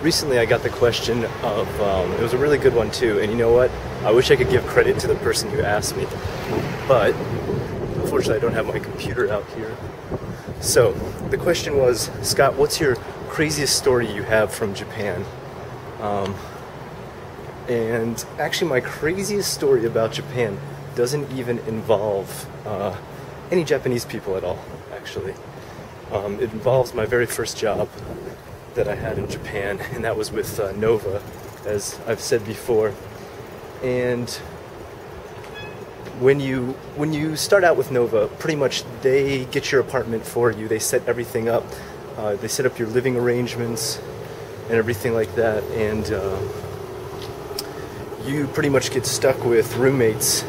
Recently I got the question of, it was a really good one too, and you know what? I wish I could give credit to the person who asked me, but unfortunately I don't have my computer out here. So, the question was, Scott, what's your craziest story you have from Japan? And actually my craziest story about Japan doesn't even involve any Japanese people at all, actually. It involves my very first job that I had in Japan, and that was with Nova, as I've said before. And when you start out with Nova, pretty much they get your apartment for you. They set everything up. They set up your living arrangements and everything like that, and you pretty much get stuck with roommates,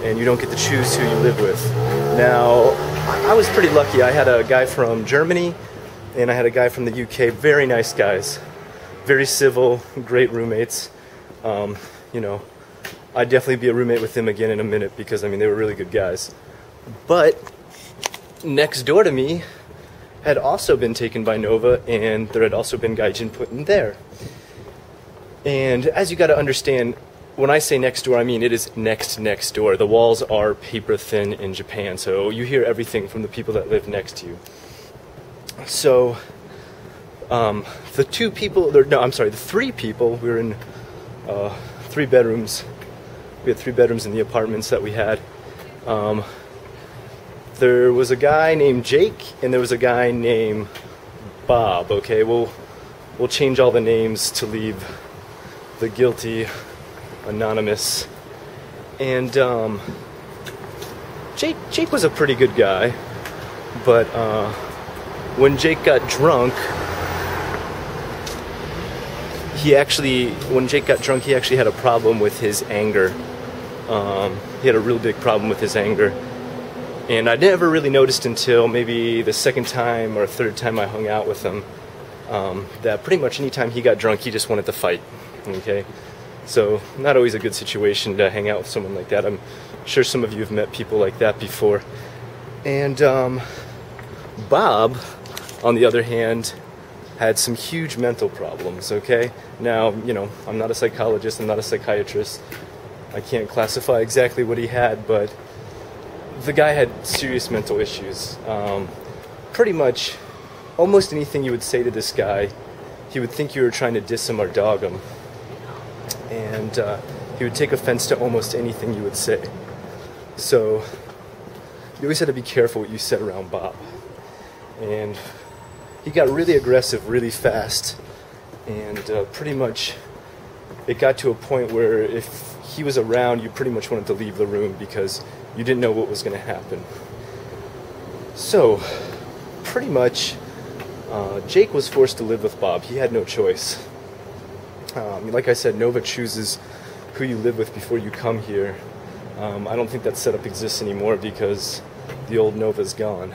and you don't get to choose who you live with. Now, I was pretty lucky. I had a guy from Germany, and I had a guy from the UK. Very nice guys, very civil, great roommates. You know, I'd definitely be a roommate with them again in a minute because, I mean, they were really good guys. But next door to me had also been taken by Nova, and there had also been gaijin put in there. And as you got to understand, when I say next door, I mean it is next door. The walls are paper thin in Japan, so you hear everything from the people that live next to you. So, the three people, we were in 3 bedrooms. We had 3 bedrooms in the apartments that we had. There was a guy named Jake, and there was a guy named Bob. Okay, we'll change all the names to leave the guilty anonymous. And Jake was a pretty good guy, but when Jake got drunk, he actually had a problem with his anger. He had a real big problem with his anger. And I never really noticed until maybe the second time or third time I hung out with him, that pretty much anytime he got drunk, he just wanted to fight. Okay? So, not always a good situation to hang out with someone like that. I'm sure some of you have met people like that before. And Bob, on the other hand, had some huge mental problems, okay? Now, you know, I'm not a psychologist, I'm not a psychiatrist. I can't classify exactly what he had, but the guy had serious mental issues. Pretty much, almost anything you would say to this guy, he would think you were trying to diss him or dog him. And he would take offense to almost anything you would say. So, you always had to be careful what you said around Bob. And he got really aggressive really fast, and pretty much it got to a point where if he was around, you pretty much wanted to leave the room because you didn't know what was going to happen. So, pretty much, Jake was forced to live with Bob. He had no choice. Like I said, Nova chooses who you live with before you come here. I don't think that setup exists anymore because the old Nova's gone.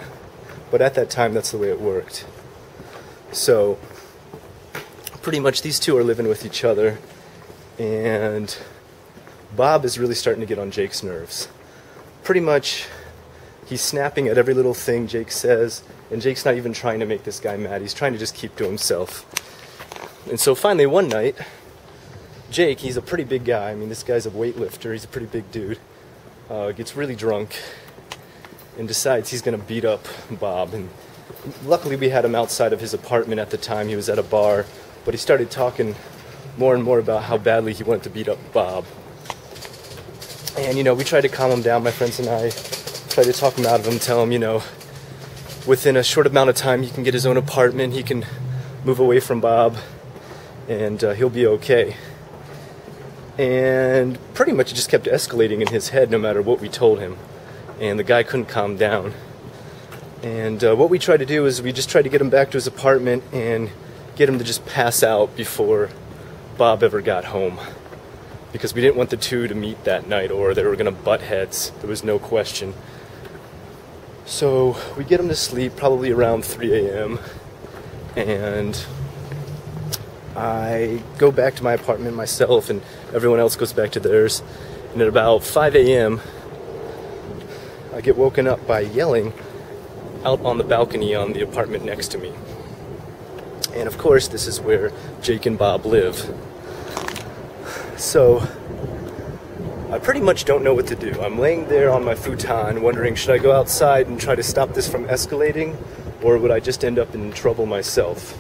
But at that time, that's the way it worked. So, pretty much these two are living with each other, and Bob is really starting to get on Jake's nerves. Pretty much, he's snapping at every little thing Jake says, and Jake's not even trying to make this guy mad. He's trying to just keep to himself. And so finally, one night, Jake, he's a pretty big guy. I mean, this guy's a weightlifter. He's a pretty big dude. Gets really drunk and decides he's going to beat up Bob. And luckily, we had him outside of his apartment at the time. He was at a bar, but he started talking more and more about how badly he wanted to beat up Bob. And, you know, we tried to calm him down, my friends and I tried to talk him out of him, tell him, you know, within a short amount of time, he can get his own apartment, he can move away from Bob, and he'll be okay. And pretty much it just kept escalating in his head no matter what we told him. And the guy couldn't calm down. And what we tried to do is we just tried to get him back to his apartment and get him to just pass out before Bob ever got home. Because we didn't want the two to meet that night or they were going to butt heads. There was no question. So we get him to sleep probably around 3 a.m. And I go back to my apartment myself and everyone else goes back to theirs. And at about 5 a.m. I get woken up by yelling out on the balcony on the apartment next to me. And of course, this is where Jake and Bob live. So, I pretty much don't know what to do. I'm laying there on my futon wondering, should I go outside and try to stop this from escalating, or would I just end up in trouble myself?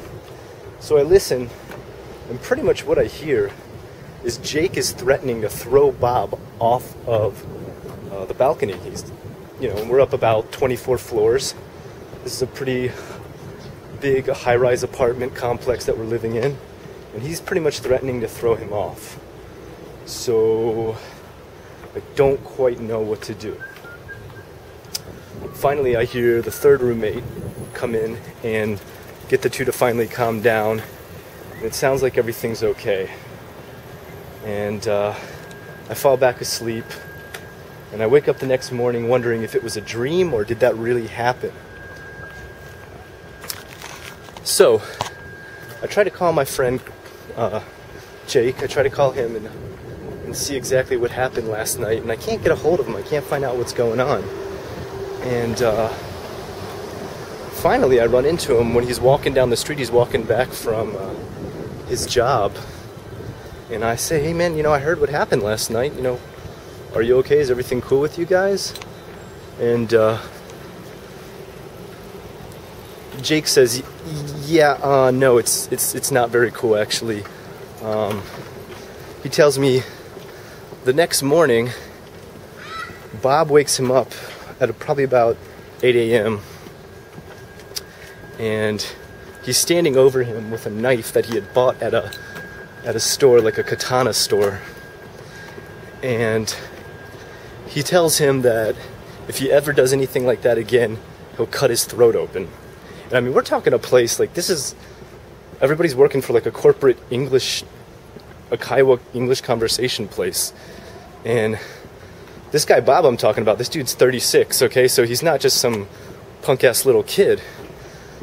So I listen, and pretty much what I hear is Jake is threatening to throw Bob off of the balcony. We're up about 24 floors. This is a pretty big high-rise apartment complex that we're living in, and he's pretty much threatening to throw him off. So I don't quite know what to do. Finally, I hear the third roommate come in and get the two to finally calm down, and it sounds like everything's okay. And I fall back asleep, and I wake up the next morning wondering if it was a dream or did that really happen. So, I try to call my friend Jake. I try to call him and see exactly what happened last night, and I can't get a hold of him. I can't find out what's going on. And finally, I run into him when he's walking down the street. He's walking back from his job. And I say, hey man, I heard what happened last night. Are you okay? Is everything cool with you guys? And Jake says, yeah, no, it's not very cool actually. He tells me the next morning, Bob wakes him up at probably about 8 a.m. and he's standing over him with a knife that he had bought at a store, like a katana store. And he tells him that if he ever does anything like that again, he'll cut his throat open. And I mean, we're talking a place like this is, everybody's working for like a corporate a Kiowa English conversation place. And this guy Bob I'm talking about, this dude's 36, okay? So he's not just some punk-ass little kid.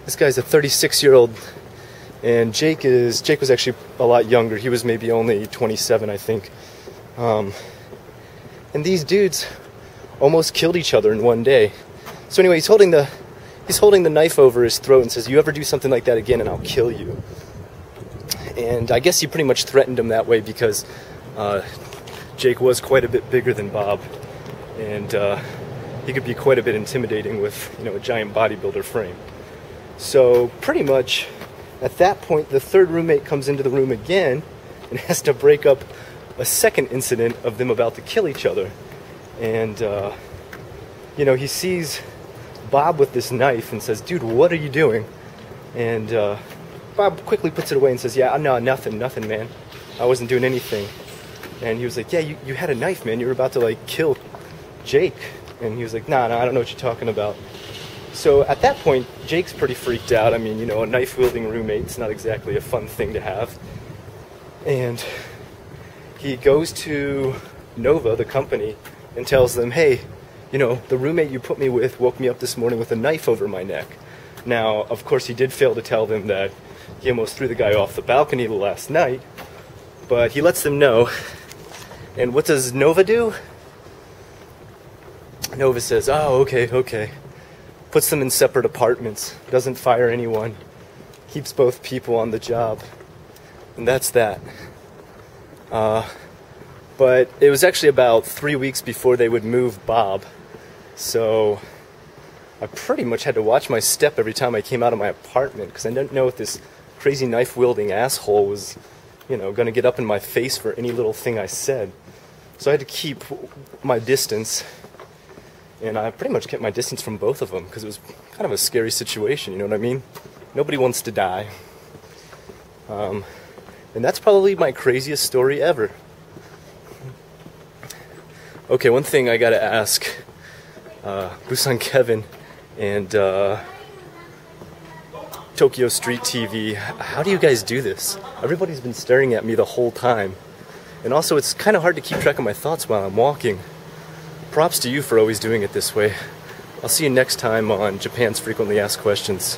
This guy's a 36-year-old, and Jake was actually a lot younger. He was maybe only 27, I think. And these dudes almost killed each other in one day. So anyway, he's holding the knife over his throat and says, you ever do something like that again and I'll kill you. And I guess he pretty much threatened him that way because Jake was quite a bit bigger than Bob, and he could be quite a bit intimidating with a giant bodybuilder frame. So pretty much at that point, the third roommate comes into the room again and has to break up a second incident of them about to kill each other. And he sees Bob with this knife and says, dude, what are you doing? And Bob quickly puts it away and says, yeah, no, nothing, man. I wasn't doing anything. And he was like, yeah, you had a knife, man. You were about to, like, kill Jake. And he was like, nah, I don't know what you're talking about. So at that point, Jake's pretty freaked out. I mean, a knife-wielding roommate's not exactly a fun thing to have. And he goes to Nova, the company, and tells them, hey, the roommate you put me with woke me up this morning with a knife over my neck. Now, of course, he did fail to tell them that he almost threw the guy off the balcony last night, but he lets them know. And what does Nova do? Nova says, oh, okay. Puts them in separate apartments, doesn't fire anyone, keeps both people on the job, and that's that. But it was actually about 3 weeks before they would move Bob, so I pretty much had to watch my step every time I came out of my apartment, because I didn't know if this crazy knife-wielding asshole was, going to get up in my face for any little thing I said. So I had to keep my distance, and I pretty much kept my distance from both of them, because it was kind of a scary situation, you know what I mean? Nobody wants to die. And that's probably my craziest story ever. Okay, one thing I gotta ask Busan Kevin and Tokyo Street TV, how do you guys do this? Everybody's been staring at me the whole time. And also, it's kind of hard to keep track of my thoughts while I'm walking. Props to you for always doing it this way. I'll see you next time on Japan's Frequently Asked Questions.